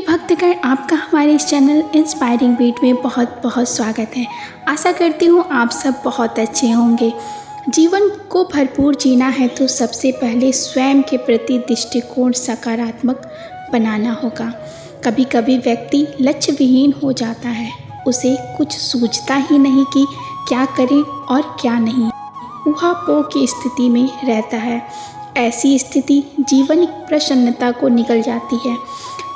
मेरे भक्तगण, आपका हमारे इस चैनल इंस्पायरिंग बीट में बहुत बहुत स्वागत है। आशा करती हूँ आप सब बहुत अच्छे होंगे। जीवन को भरपूर जीना है तो सबसे पहले स्वयं के प्रति दृष्टिकोण सकारात्मक बनाना होगा। कभी कभी व्यक्ति लक्ष्य विहीन हो जाता है, उसे कुछ सूझता ही नहीं कि क्या करे और क्या नहीं, ऊहापोह की स्थिति में रहता है। ऐसी स्थिति जीवन की प्रसन्नता को निगल जाती है।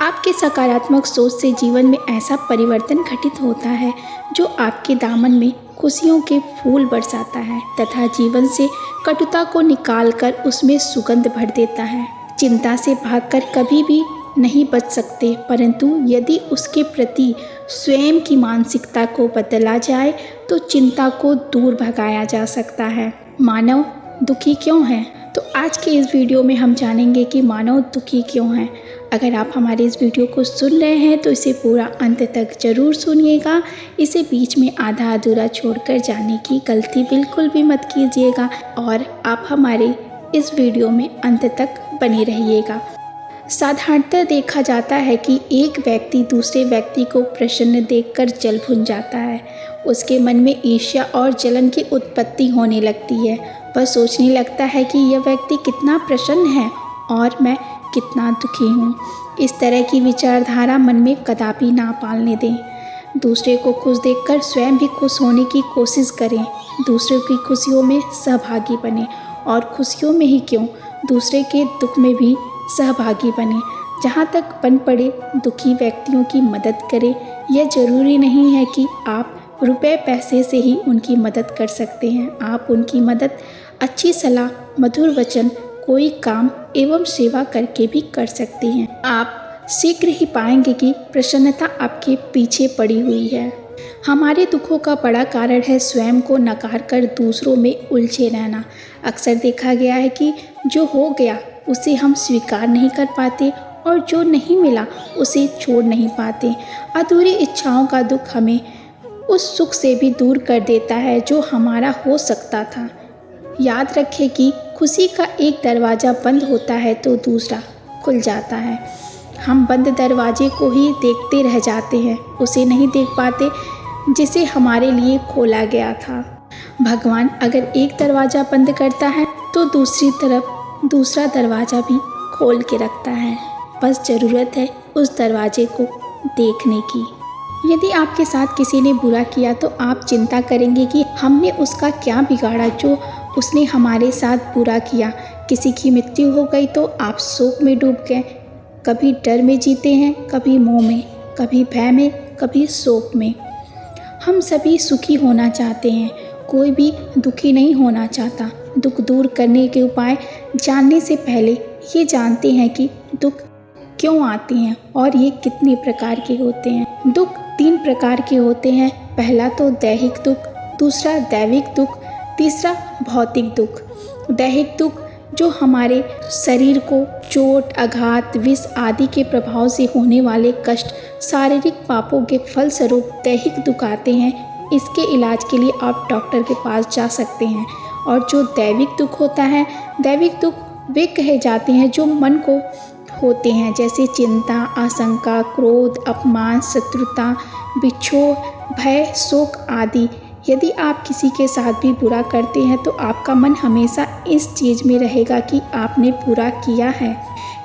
आपके सकारात्मक सोच से जीवन में ऐसा परिवर्तन घटित होता है जो आपके दामन में खुशियों के फूल बरसाता है तथा जीवन से कटुता को निकालकर उसमें सुगंध भर देता है। चिंता से भागकर कभी भी नहीं बच सकते, परंतु यदि उसके प्रति स्वयं की मानसिकता को बदला जाए तो चिंता को दूर भगाया जा सकता है। मानव दुखी क्यों है? तो आज के इस वीडियो में हम जानेंगे कि मानव दुखी क्यों है। अगर आप हमारे इस वीडियो को सुन रहे हैं तो इसे पूरा अंत तक ज़रूर सुनिएगा। इसे बीच में आधा अधूरा छोड़कर जाने की गलती बिल्कुल भी मत कीजिएगा और आप हमारे इस वीडियो में अंत तक बने रहिएगा। साधारणतः देखा जाता है कि एक व्यक्ति दूसरे व्यक्ति को प्रसन्न देखकर जल भुन जाता है। उसके मन में ईर्ष्या और जलन की उत्पत्ति होने लगती है। वह सोचने लगता है कि यह व्यक्ति कितना प्रसन्न है और मैं कितना दुखी हूँ। इस तरह की विचारधारा मन में कदापि ना पालने दें। दूसरे को खुश देखकर स्वयं भी खुश होने की कोशिश करें। दूसरों की खुशियों में सहभागी बने और खुशियों में ही क्यों, दूसरे के दुख में भी सहभागी बने। जहाँ तक बन पड़े दुखी व्यक्तियों की मदद करें। यह ज़रूरी नहीं है कि आप रुपए पैसे से ही उनकी मदद कर सकते हैं। आप उनकी मदद अच्छी सलाह, मधुर वचन, कोई काम एवं सेवा करके भी कर सकते हैं। आप शीघ्र ही पाएंगे कि प्रसन्नता आपके पीछे पड़ी हुई है। हमारे दुखों का बड़ा कारण है स्वयं को नकार कर दूसरों में उलझे रहना। अक्सर देखा गया है कि जो हो गया उसे हम स्वीकार नहीं कर पाते और जो नहीं मिला उसे छोड़ नहीं पाते। अधूरी इच्छाओं का दुख हमें उस सुख से भी दूर कर देता है जो हमारा हो सकता था। याद रखें कि खुशी का एक दरवाज़ा बंद होता है तो दूसरा खुल जाता है। हम बंद दरवाजे को ही देखते रह जाते हैं, उसे नहीं देख पाते जिसे हमारे लिए खोला गया था। भगवान अगर एक दरवाज़ा बंद करता है तो दूसरी तरफ दूसरा दरवाज़ा भी खोल के रखता है। बस ज़रूरत है उस दरवाजे को देखने की। यदि आपके साथ किसी ने बुरा किया तो आप चिंता करेंगे कि हमने उसका क्या बिगाड़ा जो उसने हमारे साथ बुरा किया। किसी की मृत्यु हो गई तो आप शोक में डूब गए। कभी डर में जीते हैं, कभी मोह में, कभी भय में, कभी शोक में। हम सभी सुखी होना चाहते हैं, कोई भी दुखी नहीं होना चाहता। दुख दूर करने के उपाय जानने से पहले ये जानते हैं कि दुख क्यों आते हैं और ये कितने प्रकार के होते हैं। दुख 3 प्रकार के होते हैं। पहला तो दैहिक दुख, दूसरा दैविक दुख, तीसरा भौतिक दुख। दैहिक दुख जो हमारे शरीर को चोट, आघात, विष आदि के प्रभाव से होने वाले कष्ट, शारीरिक पापों के फलस्वरूप दैहिक दुख आते हैं। इसके इलाज के लिए आप डॉक्टर के पास जा सकते हैं। और जो दैविक दुख होता है, दैविक दुख वे कहे जाते हैं जो मन को होते हैं, जैसे चिंता, आशंका, क्रोध, अपमान, शत्रुता, बिछोह, भय, शोक आदि। यदि आप किसी के साथ भी बुरा करते हैं तो आपका मन हमेशा इस चीज़ में रहेगा कि आपने बुरा किया है।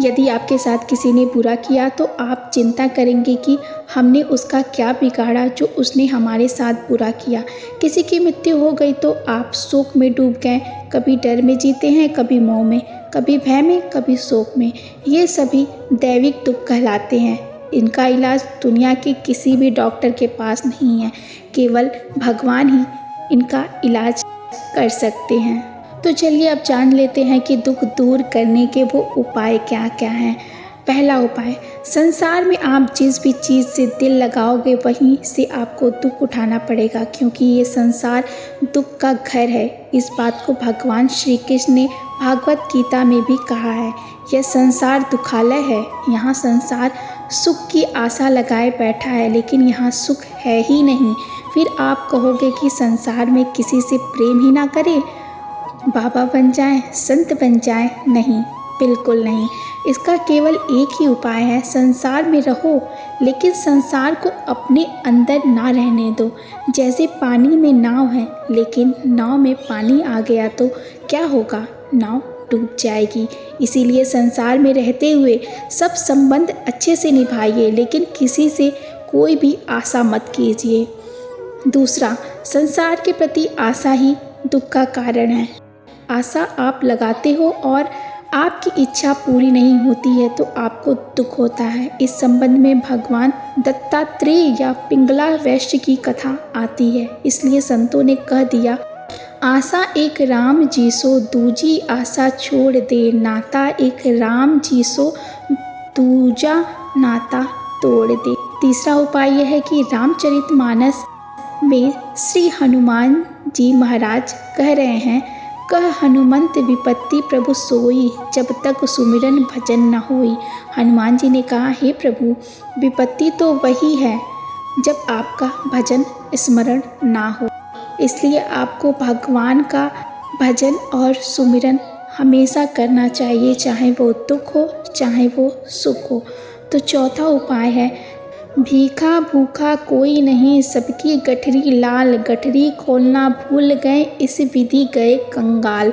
यदि आपके साथ किसी ने बुरा किया तो आप चिंता करेंगे कि हमने उसका क्या बिगाड़ा जो उसने हमारे साथ बुरा किया। किसी की मृत्यु हो गई तो आप शोक में डूब गए। कभी डर में जीते हैं, कभी मोह में, कभी भय में, कभी शोक में। ये सभी दैविक दुख कहलाते हैं। इनका इलाज दुनिया के किसी भी डॉक्टर के पास नहीं है, केवल भगवान ही इनका इलाज कर सकते हैं। तो चलिए अब जान लेते हैं कि दुख दूर करने के वो उपाय क्या क्या हैं। पहला उपाय, संसार में आप जिस भी चीज़ से दिल लगाओगे वहीं से आपको दुख उठाना पड़ेगा, क्योंकि ये संसार दुख का घर है। इस बात को भगवान श्री कृष्ण ने भागवत गीता में भी कहा है। यह संसार दुखालय है। यहाँ संसार सुख की आशा लगाए बैठा है, लेकिन यहाँ सुख है ही नहीं। फिर आप कहोगे कि संसार में किसी से प्रेम ही ना करें, बाबा बन जाएं, संत बन जाएं। नहीं, बिल्कुल नहीं। इसका केवल एक ही उपाय है, संसार में रहो लेकिन संसार को अपने अंदर ना रहने दो। जैसे पानी में नाव है लेकिन नाव में पानी आ गया तो क्या होगा, नाव डूब जाएगी। इसीलिए संसार में रहते हुए सब संबंध अच्छे से निभाइए लेकिन किसी से कोई भी आशा मत कीजिए। दूसरा, संसार के प्रति आशा ही दुख का कारण है। आशा आप लगाते हो और आपकी इच्छा पूरी नहीं होती है तो आपको दुख होता है। इस संबंध में भगवान दत्तात्रेय या पिंगला वैश्य की कथा आती है। इसलिए संतों ने कह दिया, आशा एक राम जी सो दूजी आशा छोड़ दे, नाता एक राम जी सो दूजा नाता तोड़ दे। तीसरा उपाय यह है कि रामचरितमानस में श्री हनुमान जी महाराज कह रहे हैं, कह हनुमंत विपत्ति प्रभु सोई, जब तक सुमिरन भजन न होई। हनुमान जी ने कहा, हे प्रभु, विपत्ति तो वही है जब आपका भजन स्मरण ना हो। इसलिए आपको भगवान का भजन और सुमिरन हमेशा करना चाहिए, चाहे वो दुख हो चाहे वो सुख हो। तो चौथा उपाय है, भीखा भूखा कोई नहीं, सबकी गठरी लाल, गठरी खोलना भूल गए, इस विधि गए कंगाल।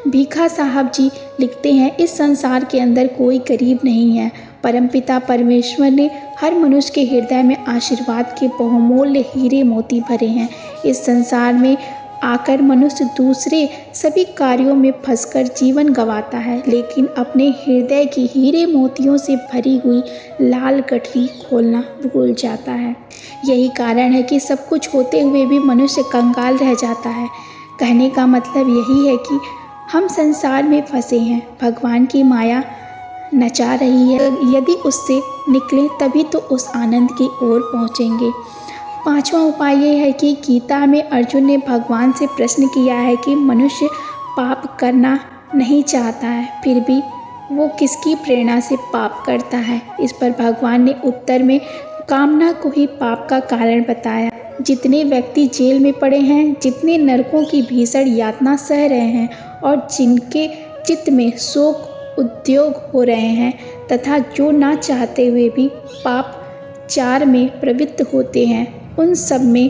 भीखा साहब जी लिखते हैं, इस संसार के अंदर कोई गरीब नहीं है। परमपिता परमेश्वर ने हर मनुष्य के हृदय में आशीर्वाद के बहुमूल्य हीरे मोती भरे हैं। इस संसार में आकर मनुष्य दूसरे सभी कार्यों में फंसकर जीवन गंवाता है, लेकिन अपने हृदय की हीरे मोतियों से भरी हुई लाल गठरी खोलना भूल जाता है। यही कारण है कि सब कुछ होते हुए भी मनुष्य कंगाल रह जाता है। कहने का मतलब यही है कि हम संसार में फंसे हैं, भगवान की माया नचा रही है, यदि उससे निकलें तभी तो उस आनंद की ओर पहुँचेंगे। पांचवा उपाय ये है कि गीता में अर्जुन ने भगवान से प्रश्न किया है कि मनुष्य पाप करना नहीं चाहता है, फिर भी वो किसकी प्रेरणा से पाप करता है। इस पर भगवान ने उत्तर में कामना को ही पाप का कारण बताया। जितने व्यक्ति जेल में पड़े हैं, जितने नरकों की भीषण यातना सह रहे हैं और जिनके चित्त में शोक उद्योग हो रहे हैं तथा जो ना चाहते हुए भी पाप चार में प्रवृत्त होते हैं, उन सब में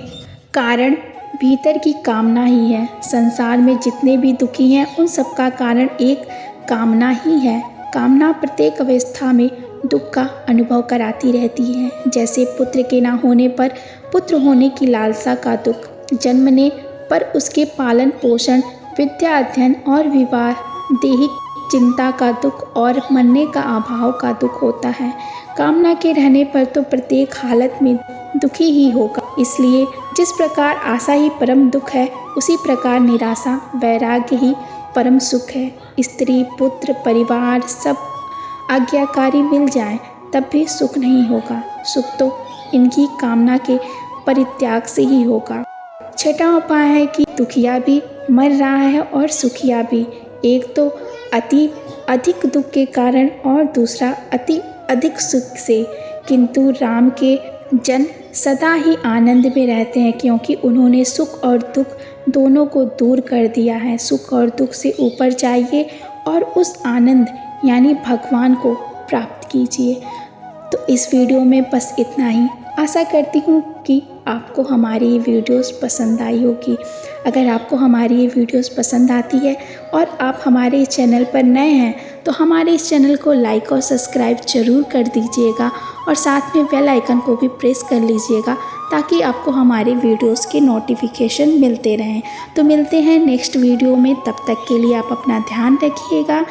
कारण भीतर की कामना ही है। संसार में जितने भी दुखी हैं उन सब का कारण एक कामना ही है। कामना प्रत्येक अवस्था में दुख का अनुभव कराती रहती है। जैसे पुत्र के ना होने पर पुत्र होने की लालसा का दुख, जन्मने पर उसके पालन पोषण, विद्या अध्ययन और विवाह, दैहिक चिंता का दुख और मरने का अभाव का दुख होता है। कामना के रहने पर तो प्रत्येक हालत में दुखी ही होगा। इसलिए जिस प्रकार आशा ही परम दुख है, उसी प्रकार निराशा वैराग्य ही परम सुख है। स्त्री पुत्र परिवार सब आज्ञाकारी मिल जाएं तब भी सुख नहीं होगा। सुख तो इनकी कामना के परित्याग से ही होगा। छठा उपाय है कि दुखिया भी मर रहा है और सुखिया भी, एक तो अति अधिक दुख के कारण और दूसरा अति अधिक सुख से। किंतु राम के जन सदा ही आनंद में रहते हैं, क्योंकि उन्होंने सुख और दुख दोनों को दूर कर दिया है। सुख और दुख से ऊपर जाइए और उस आनंद यानी भगवान को प्राप्त कीजिए। तो इस वीडियो में बस इतना ही। आशा करती हूँ कि आपको हमारी ये वीडियोस पसंद आई होगी। अगर आपको हमारी ये वीडियोस पसंद आती है और आप हमारे इस चैनल पर नए हैं तो हमारे इस चैनल को लाइक और सब्सक्राइब ज़रूर कर दीजिएगा और साथ में बेल आइकन को भी प्रेस कर लीजिएगा, ताकि आपको हमारे वीडियोस के नोटिफिकेशन मिलते रहें। तो मिलते हैं नेक्स्ट वीडियो में, तब तक के लिए आप अपना ध्यान रखिएगा।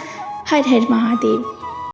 हर हर महादेव।